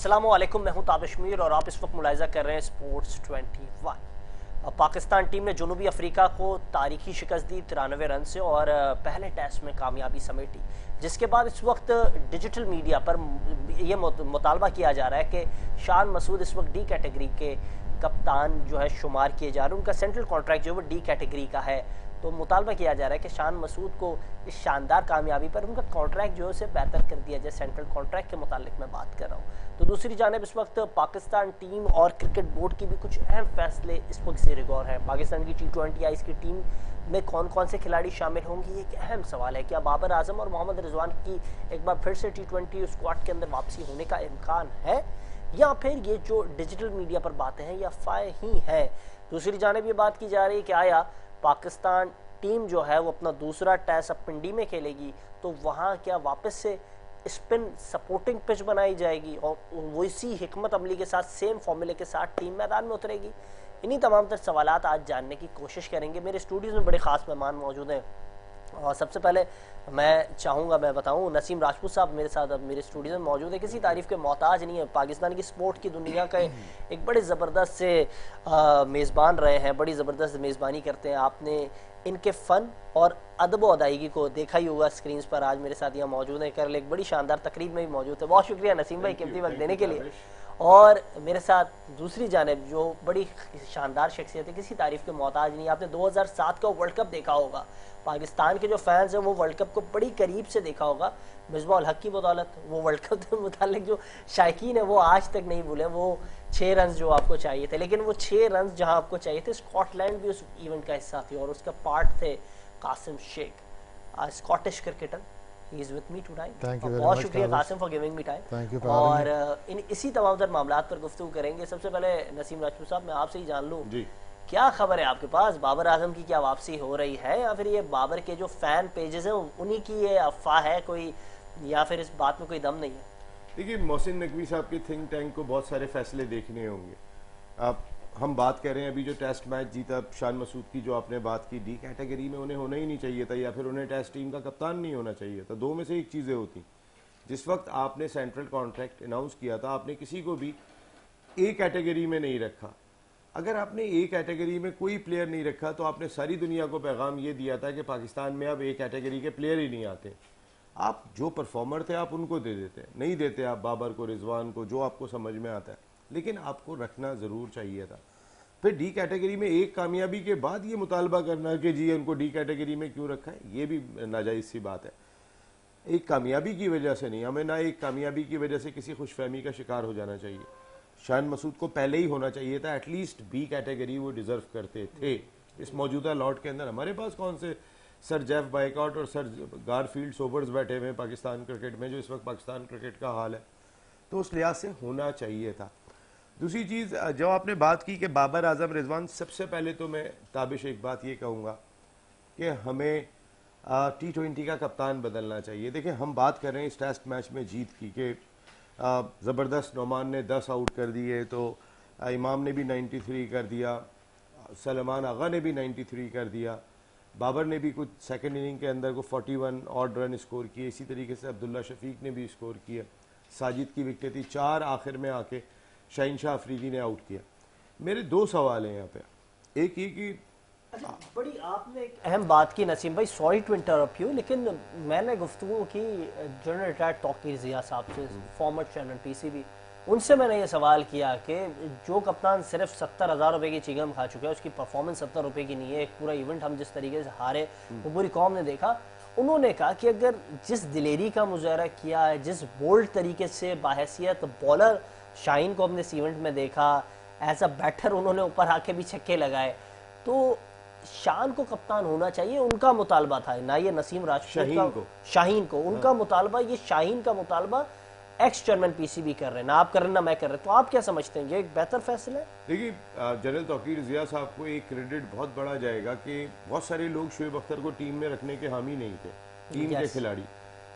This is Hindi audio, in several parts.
अस्सलामुअलैकुम, मैं हूं ताबिश मीर और आप इस वक्त मुलाहिज़ा कर रहे हैं स्पोर्ट्स 21। पाकिस्तान टीम ने जनूबी अफ्रीका को तारीखी शिकस्त दी 93 रन से और पहले टेस्ट में कामयाबी समेटी, जिसके बाद इस वक्त डिजिटल मीडिया पर यह मुतालबा किया जा रहा है कि शान मसूद इस वक्त डी कैटेगरी के कप्तान जो है शुमार किए जा रहे हैं। उनका सेंट्रल कॉन्ट्रैक्ट जो है वो डी कैटेगरी का है, तो मुतालबा किया जा रहा है कि शान मसूद को इस शानदार कामयाबी पर उनका कॉन्ट्रैक्ट जो है उसे बेहतर कर दिया जाए। सेंट्रल कॉन्ट्रैक्ट के मुतालिक मैं बात कर रहा हूँ। तो दूसरी जानिब इस वक्त पाकिस्तान टीम और क्रिकेट बोर्ड की भी कुछ अहम फैसले इस वक्त ज़ेर गौर हैं। पाकिस्तान की T20 या इसकी टीम में कौन कौन से खिलाड़ी शामिल होंगे, ये एक अहम सवाल है। क्या बाबर आजम और मोहम्मद रिजवान की एक बार फिर से T20 स्क्वाड के अंदर वापसी होने का इम्कान है, या फिर ये जो डिजिटल मीडिया पर बातें हैं या अफवाहें ही हैं। दूसरी जानिब ये बात की जा रही है कि आया पाकिस्तान टीम जो है वो अपना दूसरा टेस्ट अब पिंडी में खेलेगी, तो वहाँ क्या वापस से स्पिन सपोर्टिंग पिच बनाई जाएगी और वो इसी हिकमत अमली के साथ सेम फॉर्मूले के साथ टीम मैदान में उतरेगी। इन्हीं तमाम तर सवालात आज जानने की कोशिश करेंगे। मेरे स्टूडियोज़ में बड़े ख़ास मेहमान मौजूद हैं और सबसे पहले मैं बताऊं, नसीम राजपूत साहब मेरे साथ अब मेरे स्टूडियो में मौजूद है। किसी तारीफ़ के मोहताज नहीं है, पाकिस्तान की स्पोर्ट की दुनिया का एक बड़े ज़बरदस्त से मेज़बान रहे हैं, बड़ी ज़बरदस्त मेज़बानी करते हैं। आपने इनके फ़न और अदब व अदायगी को देखा ही होगा स्क्रीन पर। आज मेरे साथ यहाँ मौजूद है, कल एक बड़ी शानदार तकरीब में भी मौजूद है। बहुत शुक्रिया नसीम भाई कीमती वक्त देने के लिए। और मेरे साथ दूसरी जानिब जो बड़ी शानदार शख्सियत है, किसी तारीफ़ के मोहताज नहीं। आपने 2007 का वर्ल्ड कप देखा होगा, पाकिस्तान के जो फैंस हैं वो वर्ल्ड कप को बड़ी करीब से देखा होगा मिसबाह उल हक की बदौलत। वो वर्ल्ड कप के मुतालिक जो शायकीन है वो आज तक नहीं भूले। वो 6 रन जो आपको चाहिए थे, लेकिन वो 6 रन जहां आपको चाहिए थे, स्कॉटलैंड भी उस इवेंट का हिस्सा थी और उसका पार्ट थे Qasim Sheikh, Scottish cricketer. He is with me tonight. बहुत शुक्रिया Qasim for giving me time. और इसी तमाम तर मामलात पर गुफ्तगू करेंगे। सबसे पहले नसीम राजपूत साहब, मैं आपसे ही जान लूँ, क्या खबर है आपके पास? बाबर आजम की क्या वापसी हो रही है, या फिर ये बाबर के जो फैन पेजेस हैं उन्हीं की ये अफवाह है कोई, या फिर इस बात में कोई दम नहीं है? देखिए, मोहसिन नकवी साहब के थिंक टैंक को बहुत सारे फैसले देखने होंगे। अब हम बात कर रहे हैं अभी जो टेस्ट मैच जीता शान मसूद की, जो आपने बात की, डी कैटेगरी में उन्हें होना ही नहीं चाहिए था, या फिर उन्हें टेस्ट टीम का कप्तान नहीं होना चाहिए था। दो में से एक चीज़ें होती। जिस वक्त आपने सेंट्रल कॉन्ट्रैक्ट अनाउंस किया था, आपने किसी को भी ए कैटेगरी में नहीं रखा। अगर आपने ए कैटेगरी में कोई प्लेयर नहीं रखा तो आपने सारी दुनिया को पैगाम ये दिया था कि पाकिस्तान में अब ए कैटेगरी के प्लेयर ही नहीं आते। आप जो परफॉर्मर थे आप उनको दे देते, नहीं देते आप बाबर को, रिजवान को, जो आपको समझ में आता है, लेकिन आपको रखना ज़रूर चाहिए था। फिर डी कैटेगरी में एक कामयाबी के बाद ये मुतालबा करना कि जी उनको डी कैटेगरी में क्यों रखा है, ये भी नाजायज़ सी बात है। एक कामयाबी की वजह से नहीं, हमें ना एक कामयाबी की वजह से किसी खुशफहमी का शिकार हो जाना चाहिए। शान मसूद को पहले ही होना चाहिए था, एटलीस्ट बी कैटेगरी वो डिज़र्व करते थे। इस मौजूदा लॉट के अंदर हमारे पास कौन से सर जेफ बाइकआउट और सर गारफील्ड सोबर्स बैठे हुए हैं पाकिस्तान क्रिकेट में, जो इस वक्त पाकिस्तान क्रिकेट का हाल है, तो उस लिहाज से होना चाहिए था। दूसरी चीज़, जो आपने बात की कि बाबर आजम रिजवान, सबसे पहले तो मैं ताबिश एक बात ये कहूँगा कि हमें T20 का कप्तान बदलना चाहिए। देखिए, हम बात कर रहे हैं इस टेस्ट मैच में जीत की कि ज़बरदस्त नोमान ने 10 आउट कर दिए, तो इमाम ने भी 93 कर दिया, सलमान आगा ने भी 93 कर दिया, बाबर ने भी कुछ सेकंड इनिंग के अंदर को 41 ऑड रन स्कोर किए, इसी तरीके से अब्दुल्ला शफीक ने भी स्कोर किया, साजिद की विकेट थी, 4 आखिर में आके शाहीन शाह अफरीदी ने आउट किया। मेरे 2 सवाल हैं यहाँ पे। एक ये कि बड़ी आपने एक अहम बात की नसीम भाई, सॉरी टू इंटरप्ट यू, लेकिन मैंने गुफ्तगू की जनरल रिटायर्ड तौकीर ज़िया साहब से, फॉर्मर चेयरमैन PCB, उनसे मैंने ये सवाल किया कि जो कप्तान सिर्फ 70,000 रुपये की चिंगम खा चुका है, उसकी परफॉर्मेंस 70 रुपये की नहीं है। एक पूरा इवेंट हम जिस तरीके से हारे वो पूरी कौम ने देखा। उन्होंने कहा कि अगर जिस दिलेरी का मुजाहरा किया है, जिस बोल्ड तरीके से बाहैसियत बॉलर शाहीन को हमने इस इवेंट में देखा, एज अ बैटर उन्होंने ऊपर आके भी छक्के लगाए, तो शान को कप्तान होना चाहिए, उनका मुतालबा था। ना ये नसीम राजपूत शाहीन को उनका मुतालबा, ये शाहीन का मुतालबा एक्स चेयरमैन PCB कर रहे हैं, ना आप कर रहे हैं ना मैं कर रहे, तो आप क्या समझते हैं, ये एक बेहतर फैसला है? देखिए, जनरल तौकीर ज़िया साहब को एक क्रेडिट बहुत बड़ा जाएगा कि बहुत सारे लोग शोएब अख्तर को टीम में रखने के हामी नहीं थे, टीम के खिलाड़ी,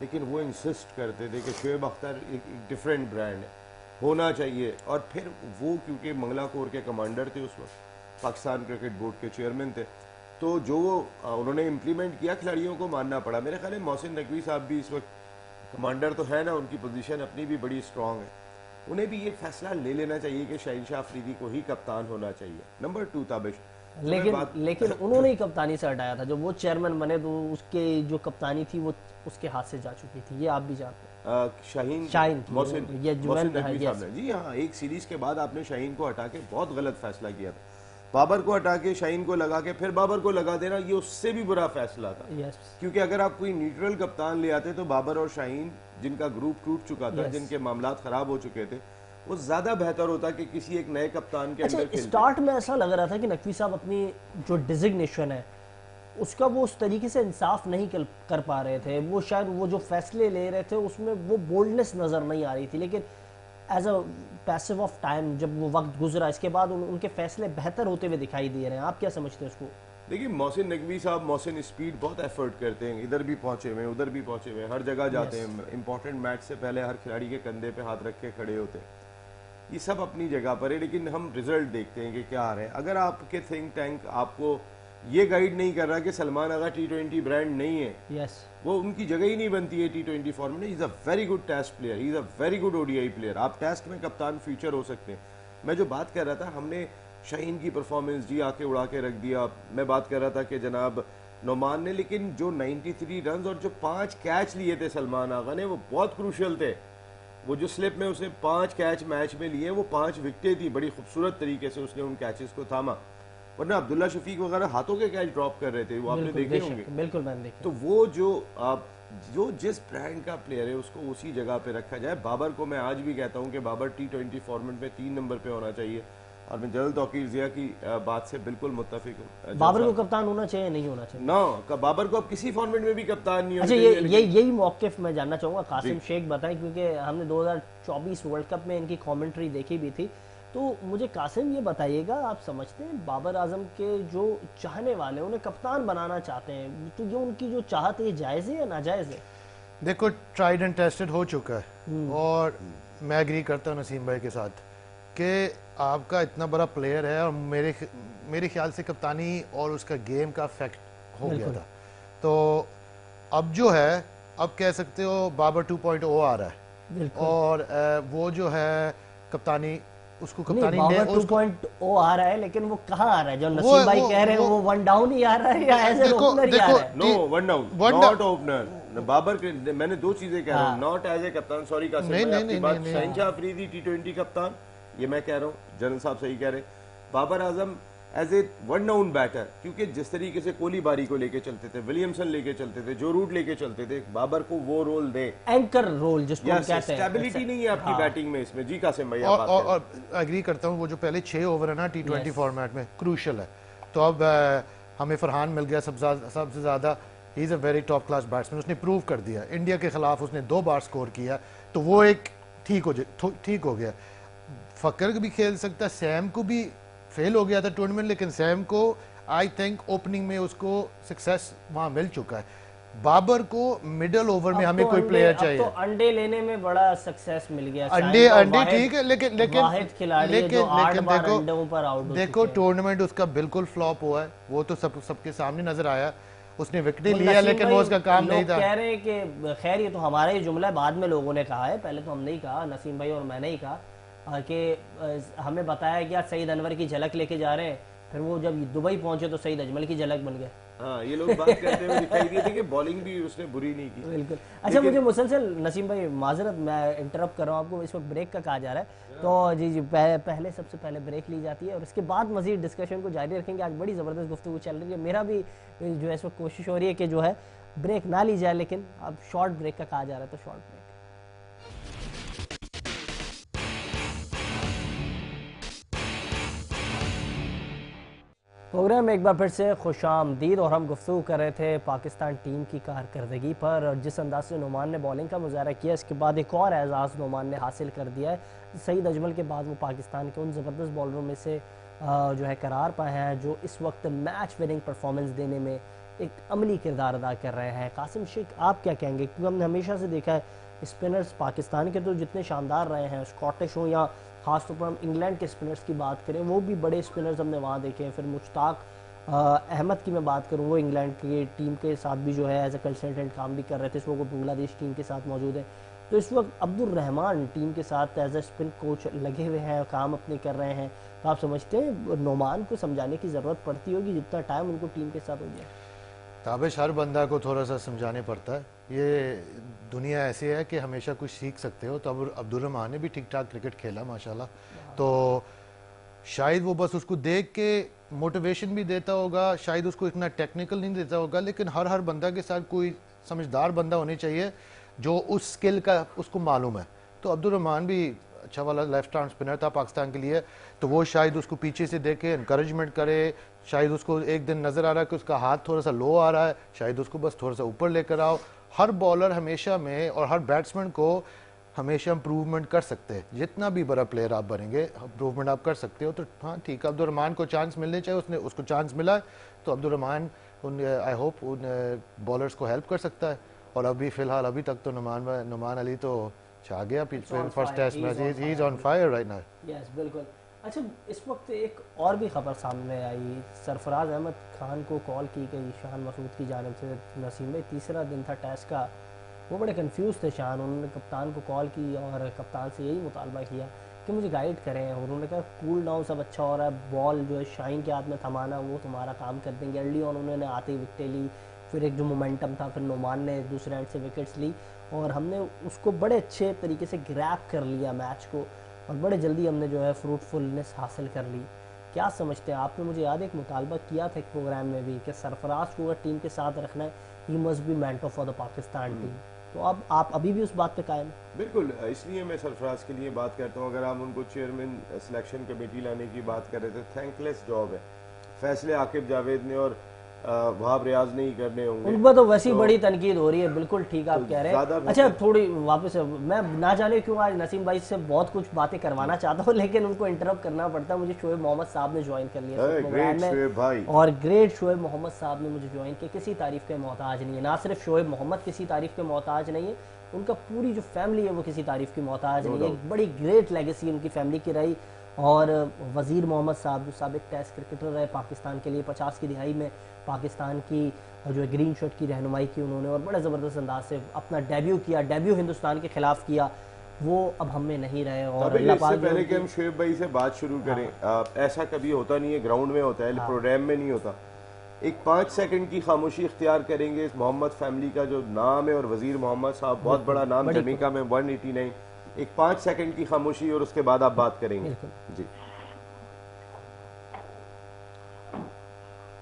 लेकिन वो इंसिस्ट करते थे कि शोएब अख्तर एक डिफरेंट ब्रांड है, होना चाहिए। और फिर वो क्योंकि मंगला कोर के कमांडर थे उस वक्त, पाकिस्तान क्रिकेट बोर्ड के चेयरमैन थे, तो जो उन्होंने इम्प्लीमेंट किया खिलाड़ियों को मानना पड़ा। मेरे ख्याल है मोहसिन नकवी साहब भी इस वक्त कमांडर तो है ना, उनकी पोजीशन अपनी भी बड़ी स्ट्रांग है, उन्हें भी ये फैसला ले लेना चाहिए कि शहीनशाह अफरीदी को ही कप्तान होना चाहिए। नंबर 2 ताबिश, लेकिन उन्होंने ही कप्तानी से हटाया था। जब वो चेयरमैन बने तो उसके जो कप्तानी थी वो उसके हाथ से जा चुकी थी, ये आप भी जानते हैं। शाहीन मोहसिन नकवी साहब ने, जी हाँ, एक सीरीज के बाद आपने शाहीन को हटा के बहुत गलत फैसला किया था। बाबर को हटा के शाहीन को लगा के फिर बाबर को लगा देना, ये उससे भी बुरा फैसला था। क्योंकि अगर आप कोई न्यूट्रल कप्तान ले आते तो बाबर और शाहीन, जिनका ग्रुप टूट चुका था, जिनके मामलात खराब हो चुके थे, वो ज्यादा बेहतर होता कि किसी एक नए कप्तान के अंदर खेलते। स्टार्ट में ऐसा लग रहा था कि नकवी साहब अपनी जो डिजिग्नेशन है उसका वो उस तरीके से इंसाफ नहीं कर पा रहे थे। वो शायद वो जो फैसले ले रहे थे उसमें वो बोल्डनेस नजर नहीं आ रही थी, लेकिन as a passive of time जब वो वक्त गुजरा इसके बाद उनके फैसले बेहतर होते हुए दिखाई दे रहे हैं। आप क्या समझते हैं उसको? देखिए, मोहसिन नकवी साहब, मोहसिन स्पीड बहुत एफर्ट करते हैं, इधर भी पहुंचे हुए, उधर भी पहुंचे हुए, हर जगह जाते हैं। इंपॉर्टेंट मैच से पहले हर खिलाड़ी के कंधे पे हाथ रख के खड़े होते हैं। ये सब अपनी जगह पर है, लेकिन हम रिजल्ट देखते हैं कि क्या आ रहे हैं। अगर आपके थिंक टैंक आपको ये गाइड नहीं कर रहा कि सलमान आगा T20 ब्रांड नहीं है, वो उनकी जगह ही नहीं बनती है T20 फॉर्मेट में। Is a very good test player, is a very good ODI player. आप टेस्ट में कप्तान फ्यूचर हो सकते हैं। मैं जो बात कर रहा था, हमने शाहीन की परफॉर्मेंस जी आके उड़ा के रख दिया। मैं बात कर रहा था कि जनाब नोमान ने, लेकिन जो 93 रन और जो 5 कैच लिए थे सलमान आगा ने, वो बहुत क्रूशियल थे। वो जो स्लिप में उसने 5 कैच मैच में लिए, वो 5 विकेटें थी। बड़ी खूबसूरत तरीके से उसने उन कैचेस को थामा, वरना अब्दुल्ला शफीक वगैरह हाथों के कैच ड्रॉप कर रहे थे, वो आपने देखे होंगे। बिल्कुल मैंने देखे। तो वो जो जिस ब्रांड का प्लेयर है उसको उसी जगह पे रखा जाए। बाबर को मैं आज भी कहता हूं कि बाबर T20 फॉर्मेट में 3 नंबर पे होना चाहिए, और मैं जनरल तौकीर जिया की बात से बिल्कुल मुत्तफिक हूँ। बाबर को कप्तान होना चाहिए, नहीं होना चाहिए? नो, बाबर को अब किसी फॉर्मेट में भी कप्तान नहीं होना चाहिए। यही मौक़िफ़ मैं जानना चाहूँगा, कासिम शेख बताएं, क्योंकि हमने 2024 वर्ल्ड कप में इनकी कमेंट्री देखी भी थी। तो मुझे कासिम ये बताइएगा, आप समझते हैं बाबर आजम के जो चाहने वाले उन्हें कप्तान बनाना चाहते हैं, तो ये उनकी जो चाहत है जायज़ है या नाजायज़ है? देखो, ट्राइड एंड टेस्टेड हो चुका है, और मैं एग्री करता हूँ नसीम भाई के साथ कि आपका इतना बड़ा प्लेयर है, और मेरे ख्याल से कप्तानी और उसका गेम का फैक्ट हो गया था। तो अब जो है, अब कह सकते हो बाबर 2.0 आ रहा है, और वो जो है कप्तानी, उसको कप्तानी बाबर 2.0 आ रहा है, लेकिन वो कहाँ आ रहा है? जो नसीम भाई कह रहे हैं वो वन डाउन ही आ रहा है या एज ए ओपनर ही आ रहा है? No, one down, not opener. Babar के, मैंने 2 चीजें कह रहा हूँ, नॉट एज ए कप्तान। सॉरी कासिम भाई, आपकी बात, शहीनशाह अफरीदी T20 कप्तान, ये मैं कह रहा हूँ, जनरल साहब सही कह रहे। Babar Azam as a one down batter, क्योंकि जिस तरीके से कोहली बारी को लेके चलते थे, विलियमसन लेके चलते थे, जो रूट लेके चलते थे, बाबर को वो रोल दे, एंकर रोल जिसको कहते हैं। स्टेबिलिटी नहीं है आपकी बैटिंग में इसमें। जी कासिम भाई, और एग्री करता हूँ, वो जो पहले 6 ओवर है ना T20 फॉर्मेट में, क्रूशियल है। तो अब हमें फरहान मिल गया सबसे ज्यादा। He is a very top class batsman, उसने प्रूव कर दिया। इंडिया के खिलाफ उसने 2 बार स्कोर किया, तो वो एक ठीक हो गया। फकर भी खेल सकता, सैम को भी फेल हो गया था टूर्नामेंट, लेकिन सैम को आई थिंक ओपनिंग में उसको सक्सेस वहां मिल चुका है। बाबर को मिडिल ओवर में हमें कोई प्लेयर चाहिए। तो अंडे लेने में बड़ा सक्सेस मिल गया। अंडे ठीक है, लेकिन देखो टूर्नामेंट उसका बिल्कुल फ्लॉप हुआ है, वो तो सबके सामने नजर आया। उसने विकेट लिया, लेकिन वो उसका काम नहीं था। कह रहे हैं कि खैर ये तो हमारा ही जुमला है, बाद में लोगों ने कहा है, पहले तो हमने ही कहा, नसीम भाई और मैंने ही कहा कि हमें बताया गया सईद अनवर की झलक लेके जा रहे हैं, फिर वो जब दुबई पहुंचे तो सईद अजमल की झलक बन गया। हाँ, ये लोग बात करते हुए दिखाई दिए थे कि बॉलिंग भी उसने बुरी नहीं की। बिल्कुल। अच्छा, मुझे मुसलसल, नसीम भाई माजरत, मैं इंटरप्ट कर रहा हूँ आपको, इस वक्त ब्रेक का कहा जा रहा है, तो जी पहले सबसे पहले ब्रेक ली जाती है और उसके बाद मजीद डिस्कशन को जारी रखेंगे। आज बड़ी ज़बरदस्त गुफ्तगू चल रही है, मेरा भी जो है इस वक्त कोशिश हो रही है कि जो है ब्रेक ना ली जाए, लेकिन अब शॉर्ट ब्रेक का कहा जा रहा है, तो शॉर्ट ब्रेक। प्रोग्राम में एक बार फिर से खुशामदीद, और हम गुफ्तगू कर रहे थे पाकिस्तान टीम की कारकर्दगी पर, और जिस अंदाज से नोमान ने बॉलिंग का मुजाहरा किया, इसके बाद एक और एजाज़ नोमान ने हासिल कर दिया है। सईद अजमल के बाद वो पाकिस्तान के उन ज़बरदस्त बॉलरों में से जो है करार पाए हैं, जो इस वक्त मैच विनिंग परफॉर्मेंस देने में एक अमली किरदार अदा कर रहे हैं। कासिम शेख, आप क्या कहेंगे? क्योंकि हमने हमेशा से देखा है स्पिनर्स पाकिस्तान के तो जितने शानदार रहे हैं, स्कॉटिश हो या खासतौर पर हम इंग्लैंड के स्पिनर्स की बात करें, वो भी बड़े स्पिनर्स हमने वहाँ देखे हैं। फिर मुश्ताक अहमद की मैं बात करूँ, वो इंग्लैंड की टीम के साथ भी जो है एज ए कंसल्टेंट काम भी कर रहे थे, इस वक्त वो बांग्लादेश टीम के साथ मौजूद है। तो इस वक्त अब्दुल रहमान टीम के साथ एज ए स्पिन कोच लगे हुए हैं, काम अपने कर रहे हैं। तो आप समझते हैं नोमान को समझाने की ज़रूरत पड़ती होगी जितना टाइम उनको टीम के साथ हो गया? ताबिश हर बंदा को थोड़ा सा समझाने पड़ता है। ये दुनिया ऐसी है कि हमेशा कुछ सीख सकते हो। तो अब अब्दुल रहमान ने भी ठीक ठाक क्रिकेट खेला माशाल्लाह, तो शायद वो बस उसको देख के मोटिवेशन भी देता होगा, शायद उसको इतना टेक्निकल नहीं देता होगा, लेकिन हर बंदा के साथ कोई समझदार बंदा होने चाहिए जो उस स्किल का उसको मालूम है। तो अब्दुल रहमान भी अच्छा वाला लेफ्ट आर्म स्पिनर था पाकिस्तान के लिए, तो वो शायद उसको पीछे से देखे, इनकरेजमेंट करे। शायद उसको एक दिन नज़र आ रहा है कि उसका हाथ थोड़ा सा लो आ रहा है, शायद उसको बस थोड़ा सा ऊपर लेकर आओ। हर बॉलर हमेशा में और हर बैट्समैन को हमेशा इम्प्रूवमेंट कर सकते हैं। जितना भी बड़ा प्लेयर आप बनेंगे, इम्प्रूवमेंट आप कर सकते हो। तो हाँ ठीक है, अब्दुल रहमान को चांस मिलने चाहिए, उसने उसको चांस मिला है, तो अब्दुल रहमान आई होप उन बॉलर्स को हेल्प कर सकता है। और अभी फ़िलहाल अभी तक तो नुमान अली तो छा गया first test match, he is on fire right now. Yes बिल्कुल। अच्छा, इस वक्त एक और भी खबर सामने आई, सरफराज अहमद खान को कॉल की गई शान मसूद की जानिब से। नसीम भाई, तीसरा दिन था टेस्ट का, वो बड़े कंफ्यूज थे शान। उन्होंने कप्तान को कॉल की और कप्तान से यही मुतालबा किया कि मुझे गाइड करें। उन्होंने कहा कूल डाउन, सब अच्छा हो रहा है, बॉल जो है शाइन के हाथ में थमाना, वो तुम्हारा काम कर देंगे। अर्ली ऑन उन्होंने आते ही विकेटें ली, फिर एक जो मोमेंटम था, फिर नोमान ने दूसरे एंड से विकेट्स ली और हमने उसको बड़े अच्छे तरीके से ग्रैब कर लिया मैच को, और बड़े जल्दी हमने जो है फ्रूटफुलनेस हासिल कर ली। क्या समझते हैं? आपने मुझे याद है एक मुतालबा किया था एक प्रोग्राम में भी कि सरफराज को अगर टीम के साथ रखना है, he must be mentor for the Pakistan team. तो अब आप अभी भी उस बात पे कायम हैं? बिल्कुल, इसलिए मैं सरफराज के लिए बात करता हूँ। अगर आप उनको चेयरमैन सिलेक्शन कमेटी लाने की बात कर रहे थे, थैंकलेस जॉब है। फैसले आकिब जावेद ने और वहाब रियाज नहीं करने होंगे। उन पर तो वैसी बड़ी तनकीद हो रही है, बिल्कुल ठीक आप कह रहे हैं। अच्छा, थोड़ी वापस, मैं ना जाने क्यों आज नसीम भाई से बहुत कुछ बातें करवाना चाहता हूँ, लेकिन उनको इंटरप्ट करना पड़ता है। मुझे शोएब मोहम्मद साहब ने ज्वाइन कर लिया और ग्रेट शोएब मोहम्मद साहब ने मुझे ज्वाइन किया। किसी तारीफ के मोहताज नहीं है, ना सिर्फ शोएब मोहम्मद किसी तारीफ के मोहताज नहीं है, उनका पूरी जो फैमिली है वो किसी तारीफ की मोहताज नहीं है। एक बड़ी ग्रेट लेगेसी उनकी फैमिली की रही। और वज़ीर मोहम्मद साहब जो साबिक टेस्ट क्रिकेटर रहे पाकिस्तान के लिए, 50 की दिहाई में पाकिस्तान की जो ग्रीन शर्ट की रहनुमाई की उन्होंने, और बड़े ज़बरदस्त अंदाज से अपना डेब्यू किया, डेब्यू हिंदुस्तान के खिलाफ किया। वो अब हम में नहीं रहे। और इससे पहले कि हम शोएब भाई से बात शुरू करें, ऐसा कभी होता नहीं है, ग्राउंड में होता है, प्रोग्राम में नहीं होता। एक 5 सेकंड की खामोशी इख्तियार करेंगे। इस मोहम्मद फैमिली का जो नाम है, और वज़ीर मोहम्मद साहब बहुत बड़ा नाम, जमीका में 189। एक 5 सेकंड की खामोशी और उसके बाद आप बात करेंगे। जी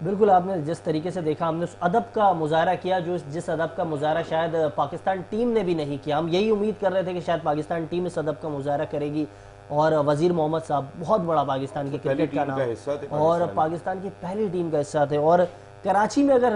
बिल्कुल, आपने जिस तरीके से देखा, हमने उस अदब का मुजाहरा किया जिस अदब का मुजाहरा शायद पाकिस्तान टीम ने भी नहीं किया। हम यही उम्मीद कर रहे थे कि शायद पाकिस्तान टीम इस अदब का मुजाहरा करेगी। और वज़ीर मोहम्मद साहब बहुत बड़ा पाकिस्तान के क्रिकेट का नाम और पाकिस्तान की पहली टीम का हिस्सा थे। और कराची में अगर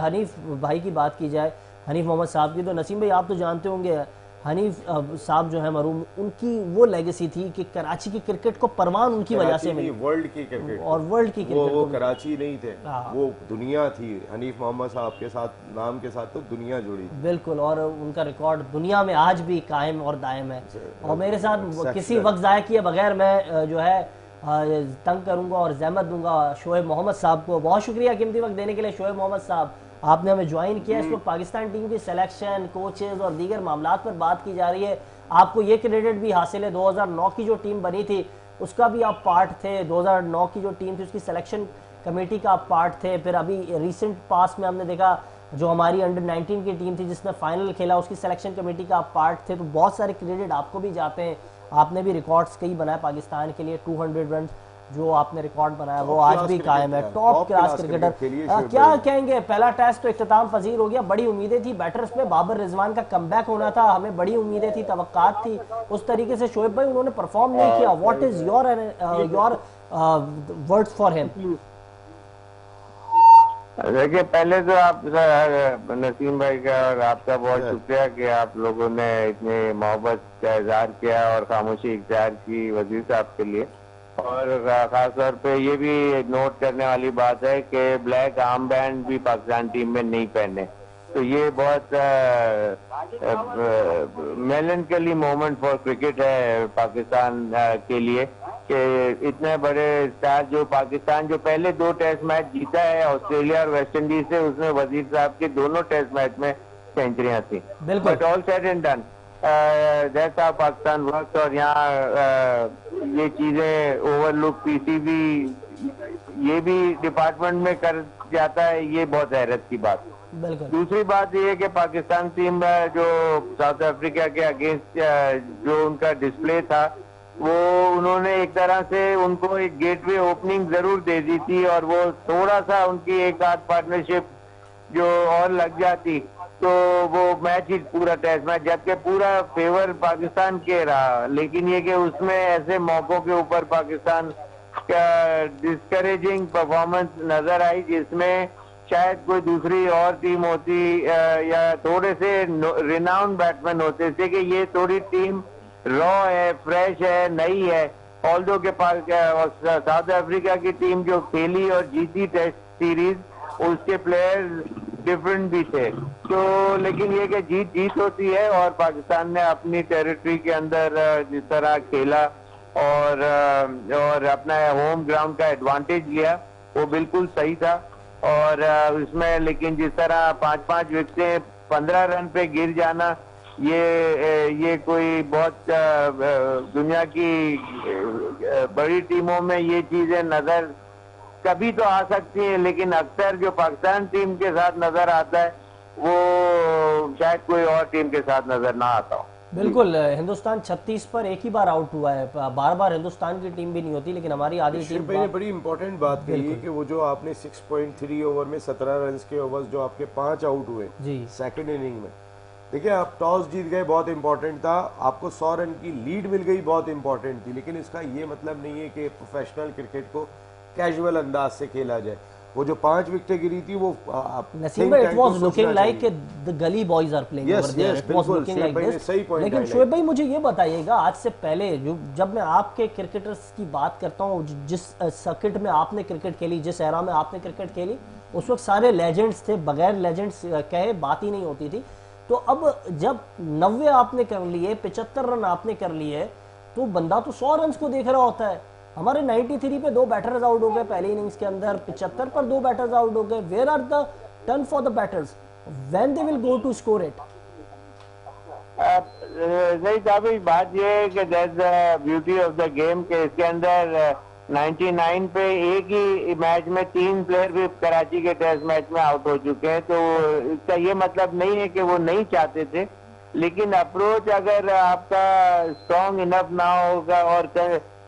हनीफ भाई की बात की जाए, हनीफ मोहम्मद साहब की, तो नसीम भाई आप तो जानते होंगे, हनीफ साहब जो है मरूम, उनकी वो लेगेसी थी कि कराची की क्रिकेट को परवान उनकी वजह से मिली। वर्ल्ड की क्रिकेट और वर्ल्ड की क्रिकेट वो कराची नहीं थे, वो दुनिया थी। हनीफ मोहम्मद साहब के साथ, नाम के साथ तो दुनिया जुड़ी। बिल्कुल, और उनका रिकॉर्ड दुनिया में आज भी कायम और दायम है। और मेरे साथ किसी वक्त ज़ाया किए बगैर मैं जो है तंग करूंगा और जहमत दूंगा शोएब मोहम्मद साहब को। बहुत शुक्रिया कीमती वक्त देने के लिए शोएब मोहम्मद साहब, आपने हमें ज्वाइन किया। इस वक्त पाकिस्तान टीम की सिलेक्शन, कोचेज और दीगर मामला पर बात की जा रही है। आपको ये क्रेडिट भी हासिल है, 2009 की जो टीम बनी थी उसका भी आप पार्ट थे। 2009 की जो टीम थी उसकी सिलेक्शन कमेटी का आप पार्ट थे। फिर अभी रिसेंट पास में हमने देखा जो हमारी अंडर 19 की टीम थी जिसने फाइनल खेला, उसकी सिलेक्शन कमेटी का आप पार्ट थे। तो बहुत सारे क्रेडिट आपको भी जाते हैं। आपने भी रिकॉर्ड्स कई बनाए पाकिस्तान के लिए। 200 रन जो आपने रिकॉर्ड बनाया वो आज भी कायम है। Top class cricketer. क्या कहेंगे, पहला टेस्ट तो इख्तिताम पजीर हो गया। बड़ी उम्मीदें थी बैटर्स पे, बाबर रिजवान का कमबैक होना था, हमें बड़ी उम्मीदें थी, तवक्कात थी। उस तरीके से शोएब भाई उन्होंने परफॉर्म नहीं किया। What is your words for him? देखिए, पहले तो आप नसीम भाई का और आपका बहुत शुक्रिया कि आप लोगों ने इतनी मोहब्बत का इजहार किया और खामोशी इख्तियार की वज़ीर साहब के लिए। और खास तौर पे ये भी नोट करने वाली बात है कि ब्लैक आर्म बैंड भी पाकिस्तान टीम में नहीं पहने, तो ये बहुत मेलनकली मोमेंट फॉर क्रिकेट है पाकिस्तान के लिए कि इतने बड़े स्टार जो पाकिस्तान जो पहले 2 टेस्ट मैच जीता है ऑस्ट्रेलिया और वेस्ट इंडीज से, उसमें वजीर साहब के दोनों टेस्ट मैच में सेंचुरियां थी। But all said and done, that's how Pakistan works. और यहाँ ये चीजें ओवरलुक पीसीबी ये भी डिपार्टमेंट में कर जाता है, ये बहुत हैरत की बात। दूसरी बात ये है कि पाकिस्तान टीम जो साउथ अफ्रीका के अगेंस्ट जो उनका डिस्प्ले था, वो उन्होंने एक तरह से उनको एक गेटवे ओपनिंग जरूर दे दी थी, और वो थोड़ा सा उनकी एक आध पार्टनरशिप जो और लग जाती तो वो मैच ही पूरा टेस्ट मैच, जबकि पूरा फेवर पाकिस्तान के रहा। लेकिन ये कि उसमें ऐसे मौकों के ऊपर पाकिस्तान का डिस्करेजिंग परफॉर्मेंस नजर आई, जिसमें शायद कोई दूसरी और टीम होती या थोड़े से रिनाउंड बैट्समैन होते थे कि ये थोड़ी टीम रॉ है, फ्रेश है, नई है। ऑल्दो के पास साउथ अफ्रीका की टीम जो खेली और जीती टेस्ट सीरीज, उसके प्लेयर्स डिफरेंट भी थे। तो लेकिन ये कि जीत होती है, और पाकिस्तान ने अपनी टेरिटरी के अंदर जिस तरह खेला और अपना होम ग्राउंड का एडवांटेज लिया, वो बिल्कुल सही था। और उसमें लेकिन जिस तरह 5-5 विकेटें 15 रन पे गिर जाना, ये कोई बहुत दुनिया की बड़ी टीमों में ये चीजें नजर कभी तो आ सकती हैं, लेकिन अक्सर जो पाकिस्तान टीम के साथ नजर आता है वो शायद कोई और टीम के साथ नजर ना आता हो। बिल्कुल, हिंदुस्तान 36 पर एक ही बार आउट हुआ है, बार बार हिंदुस्तान की टीम भी नहीं होती, लेकिन हमारी आधी टीम ने बड़ी इंपॉर्टेंट बात कही है कि वो जो आपने 6.3 ओवर में 17 रन के ओवर्स जो आपके 5 आउट हुए सेकंड इनिंग में, देखिए आप टॉस जीत गए, बहुत इंपॉर्टेंट था, आपको 100 रन की लीड मिल गई, बहुत इंपॉर्टेंट थी। लेकिन इसका ये मतलब नहीं है कि प्रोफेशनल क्रिकेट को कैजुअल अंदाज से खेला जाए। वो जो 5 विकेटें गिरी थी वो नसीम भाई, it was looking like the gully boys are playing over there, it was looking like this. लेकिन शोएब भाई मुझे ये बताइएगा, आज से पहले जब मैं आपके क्रिकेटर्स की बात करता हूँ, जिस सर्किट में आपने क्रिकेट खेली, जिस एरा में आपने क्रिकेट खेली, उस वक्त सारे लेजेंड्स थे, बगैर लेजेंड्स कहे बात ही नहीं होती थी। तो अब जब 90 आपने कर लिए, 75 रन आपने कर लिए, तो बंदा तो 100 रन को देख रहा होता है। हमारे 93 पे 2 बैटर्स आउट हो गए पहले इनिंग्स के अंदर, 75 पर 2 बैटर्स आउट हो गए। Where are the turn for the batters when they will go to score it? नहीं साहब, बात ये है कि that's the beauty of the game के इसके अंदर 99 पे एक ही मैच में 3 प्लेयर भी कराची के टेस्ट मैच में आउट हो चुके हैं। तो इसका ये मतलब नहीं है कि वो नहीं चाहते थे, लेकिन अप्रोच अगर आपका स्ट्रॉन्ग इनफ ना होगा, और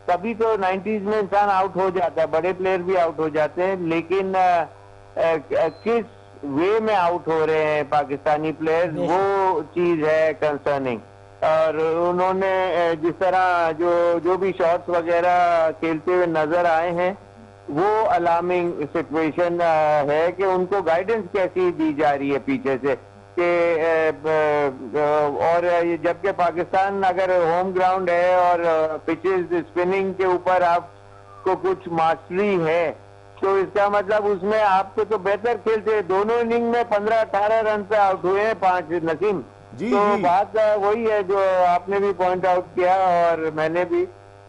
कभी तो 90s में इंसान आउट हो जाता है, बड़े प्लेयर भी आउट हो जाते हैं, लेकिन किस वे में आउट हो रहे हैं पाकिस्तानी प्लेयर, वो चीज है कंसर्निंग। और उन्होंने जिस तरह जो भी शॉट्स वगैरह खेलते हुए नजर आए हैं, वो अलार्मिंग सिचुएशन है कि उनको गाइडेंस कैसी दी जा रही है पीछे से कि और जबकि पाकिस्तान अगर होम ग्राउंड है और पिचेस स्पिनिंग के ऊपर आपको कुछ मास्टरी है, तो इसका मतलब उसमें आपको तो बेहतर खेलते हैं। दोनों इनिंग में 15-18 रन पे आउट हुए हैं 5 नसीम जी, तो जी। बात वही है जो आपने भी पॉइंट आउट किया और मैंने भी,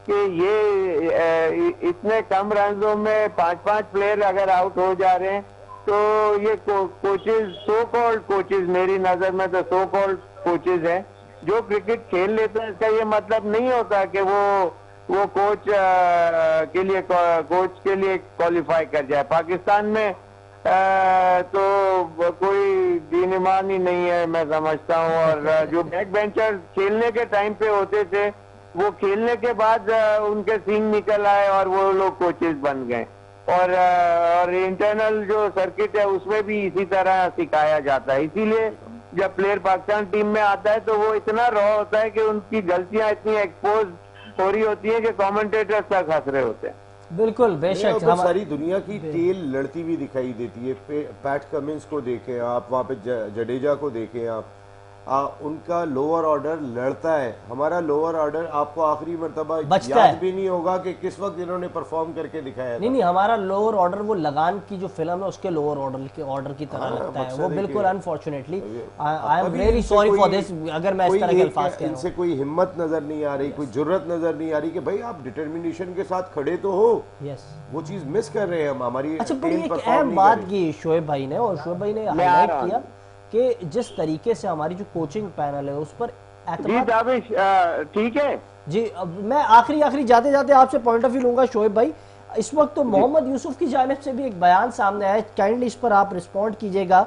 कि ये इतने कम रनों में 5-5 प्लेयर अगर आउट हो जा रहे हैं, तो ये कोचेज, सो कॉल्ड कोचेज, मेरी नजर में तो सो कॉल्ड कोचेज हैं जो क्रिकेट खेल लेते हैं। इसका ये मतलब नहीं होता कि वो कोच के लिए क्वालिफाई कर जाए। पाकिस्तान में तो कोई दीन ईमान ही नहीं है, मैं समझता हूँ। और जो बैक बेंचर खेलने के टाइम पे होते थे, वो खेलने के बाद उनके सींग निकल आए और वो लोग कोचेज बन गए। और इंटरनल जो सर्किट है उसमें भी इसी तरह सिखाया जाता है। इसीलिए जब प्लेयर पाकिस्तान टीम में आता है तो वो इतना रॉ होता है कि उनकी गलतियां इतनी एक्सपोज हो रही होती है कि कमेंटेटर्स तक हंस रहे होते हैं। बिल्कुल, बेशक सारी दुनिया की टेल लड़ती हुई दिखाई देती है। पैट कमिंस को देखें आप, वहाँ पे जडेजा को देखें आप, उनका लोअर ऑर्डर लड़ता है, हमारा लोअर ऑर्डर आपको आखिरी मर्तबा बचता याद है। भी नहीं होगा कि किस वक्त इन्होंने परफॉर्म करके दिखाया नहीं था। नहीं, हमारा लोअर ऑर्डर वो लगान की जो फिल्म है उसके लोअर ऑर्डर की तरह लगता है, मकसद वो है बिल्कुल कि- अनफॉर्चुनेटली आई एम अभी रियली इनसे सॉरी फॉर कोई- दिस, अगर मैं इस कोई तरह के एक- अल्फाज कह रहा इनसे हूँ। कोई हिम्मत नजर नहीं आ रही, कोई जुर्रत नजर नहीं आ रही कि भाई आप डिटर्मिनेशन के साथ खड़े तो हो, यस। वो चीज मिस कर रहे हैं हम। हमारी अच्छा, बड़ी टीम एक परफॉर्म अहम नहीं बात कर रही। की शोएब भाई ने, और शोएब भाई ने मैं आ हाईलाइट रहा किया हूँ। कि जिस तरीके से हमारी जो कोचिंग पैनल है उस पर जी एतमाद। दाविश ठीक है। जी, अब मैं आखिरी जाते जाते आपसे पॉइंट ऑफ व्यू लूंगा शोएब भाई। इस वक्त तो मोहम्मद यूसुफ की जानिब से भी एक बयान सामने आया, काइंडली इस पर आप रिस्पॉन्ड कीजिएगा,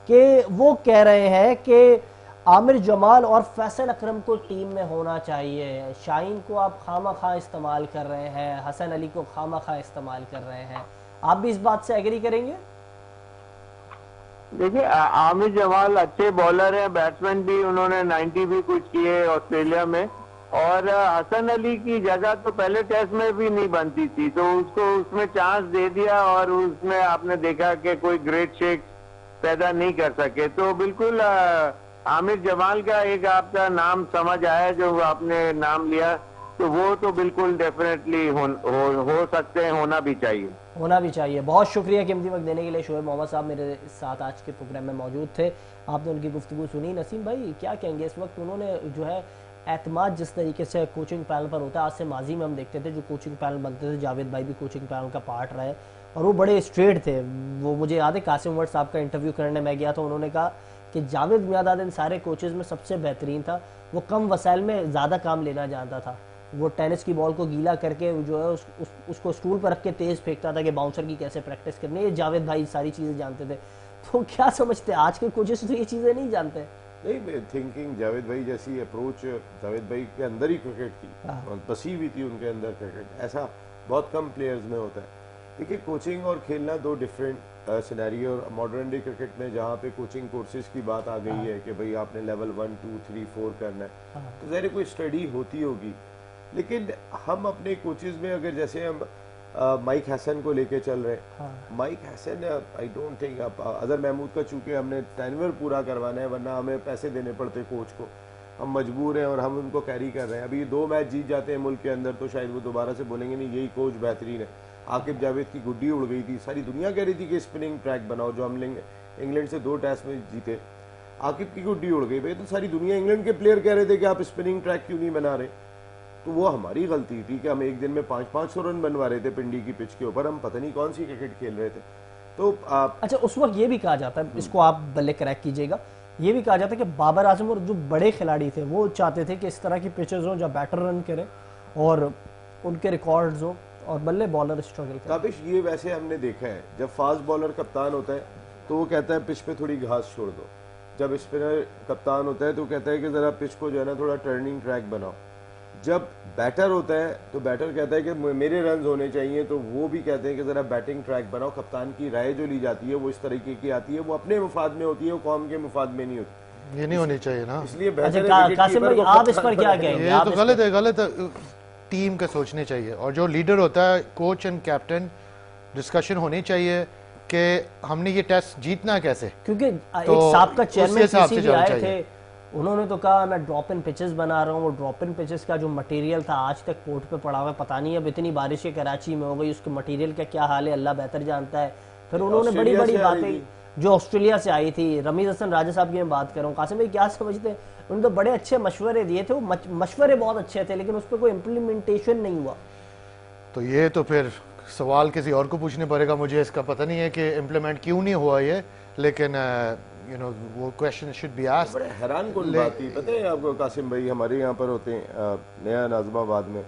कि वो कह रहे हैं कि आमिर जमाल और फैसल अकरम को टीम में होना चाहिए, शाहीन को आप खामा खा इस्तेमाल कर रहे हैं, हसन अली को खामा खा इस्तेमाल कर रहे हैं। आप भी इस बात से एग्री करेंगे? देखिए आमिर जमाल अच्छे बॉलर हैं, बैट्समैन भी, उन्होंने 90 भी कुछ किए ऑस्ट्रेलिया में, और हसन अली की जगह तो पहले टेस्ट में भी नहीं बनती थी, तो उसको उसमें चांस दे दिया और उसमें आपने देखा कि कोई ग्रेट शेक पैदा नहीं कर सके। तो बिल्कुल आमिर जमाल का एक आपका नाम समझ आया जो आपने नाम लिया, तो वो तो बिल्कुल डेफिनेटली हो सकते हैं, होना भी चाहिए। होना भी चाहिए। बहुत शुक्रिया कीमती वक्त देने के लिए शोएब मोहम्मद साहब, मेरे साथ आज के प्रोग्राम में मौजूद थे, आपने उनकी गुफ्तगू सुनी। नसीम भाई क्या कहेंगे इस वक्त? उन्होंने जो है एतमाद जिस तरीके से कोचिंग पैनल पर होता है, आज से माजी में हम देखते थे जो कोचिंग पैनल बनते थे, जावेद भाई भी कोचिंग पैनल का पार्ट रहे और वो बड़े स्ट्रेट थे। वो मुझे याद है कासिम उमर साहब का इंटरव्यू करने मैं गया था, उन्होंने कहा कि जावेद मियादाद इन सारे कोचेज़ में सबसे बेहतरीन था, वो कम वसाइल में ज़्यादा काम लेना जानता था। वो टेनिस की बॉल को गीला करके जो है उसको स्टूल पर रख के तेज़ फेंकता था कि बाउंसर की कैसे प्रैक्टिस करनी है, ये जावेद भाई सारी चीज़ें जानते थे। तो क्या समझते हैं आज के कोचेस तो ये चीज़ें नहीं जानते? नहीं, थिंकिंग जावेद भाई जैसी अप्रोच जावेद भाई के अंदर ही क्रिकेट थी, और बसी हुई थी उनके अंदर क्रिकेट, ऐसा बहुत कम प्लेयर्स में होता है। देखिए कोचिंग और खेलना दो डिफरेंट सिनेरियो, और मॉडर्न डे क्रिकेट में जहाँ पे कोचिंग कोर्सेज की बात आ गई है कि भाई आपने लेवल 1 2 3 4 करना है, तो ज़ाहिर कोई स्टडी होती होगी, लेकिन हम अपने कोचेज में अगर जैसे हम माइक हसन को लेके चल रहे हैं, Mike Hesson I don't think Azhar Mahmood का चूंकि हमने टेन्योर पूरा करवाना है, वरना हमें पैसे देने पड़ते कोच को, हम मजबूर हैं और हम उनको कैरी कर रहे हैं। अभी 2 मैच जीत जाते हैं मुल्क के अंदर तो शायद वो दोबारा से बोलेंगे नहीं यही कोच बेहतरीन है। आकिब जावेद की गुड्डी उड़ गई थी, सारी दुनिया कह रही थी कि स्पिनिंग ट्रैक बनाओ, जो हम इंग्लैंड से 2 टेस्ट में जीते, आकिब की गुड्डी उड़ गई भाई, तो सारी दुनिया इंग्लैंड के प्लेयर कह रहे थे कि आप स्पिनिंग ट्रैक क्यों नहीं बना रहे, तो वो हमारी गलती थी कि हम एक दिन में 500 रन बनवा रहे थे पिंडी की पिच के ऊपर, हम पता नहीं कौन सी क्रिकेट खेल रहे थे। तो अच्छा, उस वक्त ये भी कहा जाता है, इसको आप भले करेक्ट कीजिएगा, ये भी कहा जाता है कि बाबर आजम और जो बड़े खिलाड़ी थे वो चाहते थे कि इस तरह की पिचेस हो जहाँ बैटर रन करें और उनके रिकॉर्ड्स हो और बल्ले बॉलर स्ट्रगल करें। ताबिश ये वैसे हमने देखा है, जब फास्ट बॉलर कप्तान होता है तो वो कहता है पिच पे थोड़ी घास छोड़ दो, जब स्पिनर कप्तान होता है तो कहता है कि ज़रा पिच को जो है ना थोड़ा टर्निंग ट्रैक बनाओ, जब बैटर होता है तो बैटर कहता है कि मेरे रन होने चाहिए, तो वो भी कहते हैं कि ज़रा बैटिंग ट्रैक बनाओ। कप्तान की राय जो ली जाती है वो इस तरीके की आती है, वो अपने मुफाद में होती है, वो कौम के मुफाद में नहीं होती, ये नहीं होनी चाहिए ना। इसलिए अच्छा कासिम भाई आप इस पर क्या कहेंगे? ये तो गलत है, टीम का सोचने चाहिए, और जो लीडर होता है कोच एंड कैप्टन, डिस्कशन होनी चाहिए कि हमने ये टेस्ट जीतना कैसे, क्योंकि एक तो साबका उस चेयरमैन हिसाब से सीसी भी जाना आए चाहिए। थे, उन्होंने तो कहा मैं ड्रॉप इन पिचेस बना रहा हूँ, वो ड्रॉप इन पिचेस का जो मटेरियल था आज तक कोर्ट पे पड़ा हुआ है, पता नहीं अब इतनी बारिश के कराची में हो गई, उसके मटेरियल का क्या हाल है अल्लाह बेहतर जानता है। फिर उन्होंने बड़ी बड़ी बातें जो ऑस्ट्रेलिया से आई थी, रमीज हसन राजा साहब की मैं बात कर रहा हूँ, कासिम भाई क्या समझते हैं? उन्होंने तो बड़े अच्छे मशवरे दिए थे, वो मशवरे बहुत अच्छे थे, लेकिन उस पर कोई इम्प्लीमेंटेशन नहीं हुआ। तो ये तो फिर सवाल किसी और को पूछने पड़ेगा, मुझे इसका पता नहीं है कि इम्प्लीमेंट क्यों नहीं हुआ ये, लेकिन यू नो वो क्वेश्चन शुड बी आस्क्ड। बड़े हैरान कौन बात थी पता है आपको कासिम भाई, हमारे यहाँ पर होते हैं नया नाज़िमाबाद में,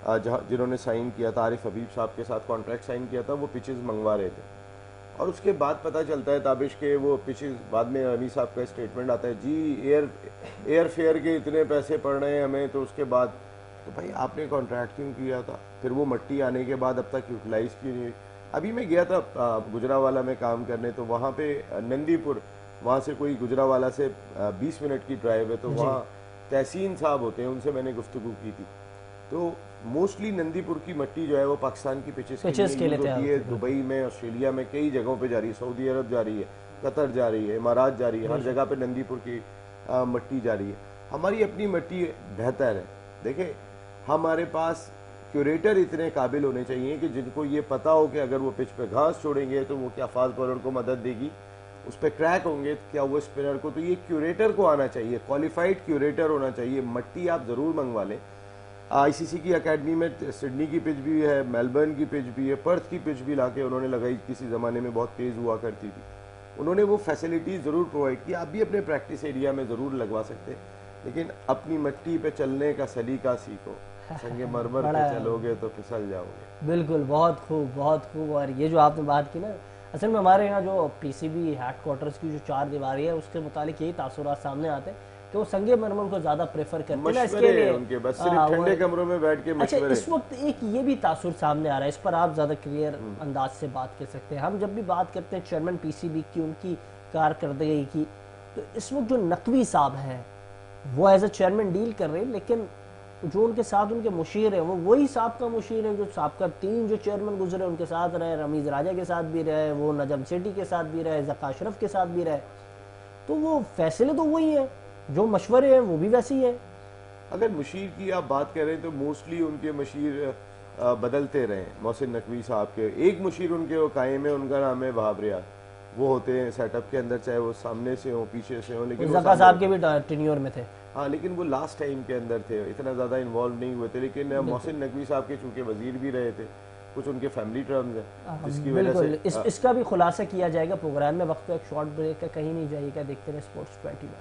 जहाँ जिन्होंने साइन किया था आरिफ हबीब साहब के साथ कॉन्ट्रैक्ट साइन किया था, वो पिचेस मंगवा रहे थे, और उसके बाद पता चलता है ताबिश के वो पिचेस, बाद में अमी साहब का स्टेटमेंट आता है जी एयर फेयर के इतने पैसे पड़ रहे हैं हमें, तो उसके बाद तो भाई आपने कॉन्ट्रैक्ट क्यों किया था, फिर वो मट्टी आने के बाद अब तक यूटिलाइज क्यों नहीं हुई। अभी मैं गया था गुजरावाला में काम करने, तो वहाँ पे नंदीपुर, वहाँ से कोई गुजरावाला से 20 मिनट की ड्राइव है, तो वहाँ तहसीन साहब होते हैं, उनसे मैंने गुफ्तगू की थी, तो मोस्टली नंदीपुर की मट्टी जो है वो पाकिस्तान की पिचेस के लिए होती है, दुबई में, ऑस्ट्रेलिया में, कई जगहों पे जा रही है, सऊदी अरब जा रही है, कतर जा रही है, इमारात जा रही है, हर जगह पे नंदीपुर की मट्टी जा रही है। हमारी अपनी मट्टी बेहतर है। देखिए, हमारे पास क्यूरेटर इतने काबिल होने चाहिए कि जिनको ये पता हो कि अगर वो पिच पे घास छोड़ेंगे तो वो क्या फास्ट बॉलर को मदद देगी, उस पर क्रैक होंगे क्या वो स्पिनर को, तो ये क्यूरेटर को आना चाहिए, क्वालिफाइड क्यूरेटर होना चाहिए। मट्टी आप ज़रूर मंगवा लें। आईसीसी की एकेडमी में सिडनी की पिच भी है, मेलबर्न की पिच भी है, पर्थ की पिच भी लाके उन्होंने लगाई, किसी ज़माने में बहुत तेज़ हुआ करती थी। उन्होंने वो फैसिलिटीज़ ज़रूर प्रोवाइड की। आप भी अपने प्रैक्टिस एरिया में ज़रूर लगवा सकते हैं, लेकिन अपनी मट्टी पे चलने का सलीका सीखो। संगे मरमर पे चलोगे तो फिसल जाओगे। बिल्कुल, बहुत खूब, बहुत खूब। और ये जो आपने बात की ना, असल में हमारे यहाँ जो पीसीबी हेडक्वार्टर्स की जो 4 दीवारी है उसके मुतालिक यही तासुरात सामने आते हैं कि वो संगे मरमर को ज़्यादा प्रेफर करते हैं ना इसके लिए। उनके बस सिर्फ ठंडे कमरों में बैठ के अच्छा, मशवरे। इस वक्त एक ये भी तासुर सामने आ रहा है, इस पर आप ज़्यादा क्लियर अंदाज से बात कर सकते हैं। हम जब भी बात करते हैं चेयरमैन पीसीबी की, उनकी कारकर्दगी की, तो इस वक्त जो नकवी साहब हैं वो एज ए चेयरमैन डील कर रहे हैं, लेकिन जो उनके साथ उनके मुशीर हैं वो वही साहब मुशीर हैं जो साहब 3 जो चेयरमैन गुजरे उनके साथ रहे, रमीज़ राजा के साथ भी रहे, वो नजम सेठी के साथ भी रहे, ज़का अशरफ के साथ भी रहे। तो वो फैसले तो वही हैं, जो मशवरे हैं वो भी वैसे ही हैं। अगर मुशीर की आप बात करें तो मोस्टली उनके मुशीर बदलते रहे। मोहसिन नकवी साहब के एक मुशीर उनके वो कायम है, उनका नाम है वहाब रियाज। वो होते हैं सेटअप के अंदर, चाहे वो सामने से हो पीछे से हो, लेकिन ज़का साहब के भी टेन्योर में थे। हाँ, लेकिन वो लास्ट टाइम के अंदर थे, इतना ज़्यादा इन्वॉल्व नहीं हुए थे। लेकिन मोहसिन नकवी साहब के चूँकि वजीर भी रहे थे, कुछ उनके फैमिली टर्म्स हैं जिसकी वजह से इसका भी खुलासा किया जाएगा प्रोग्राम में। वक्त एक शॉर्ट ब्रेक का, कहीं नहीं जाइएगा, देखते रहे स्पोर्ट्स 20 में।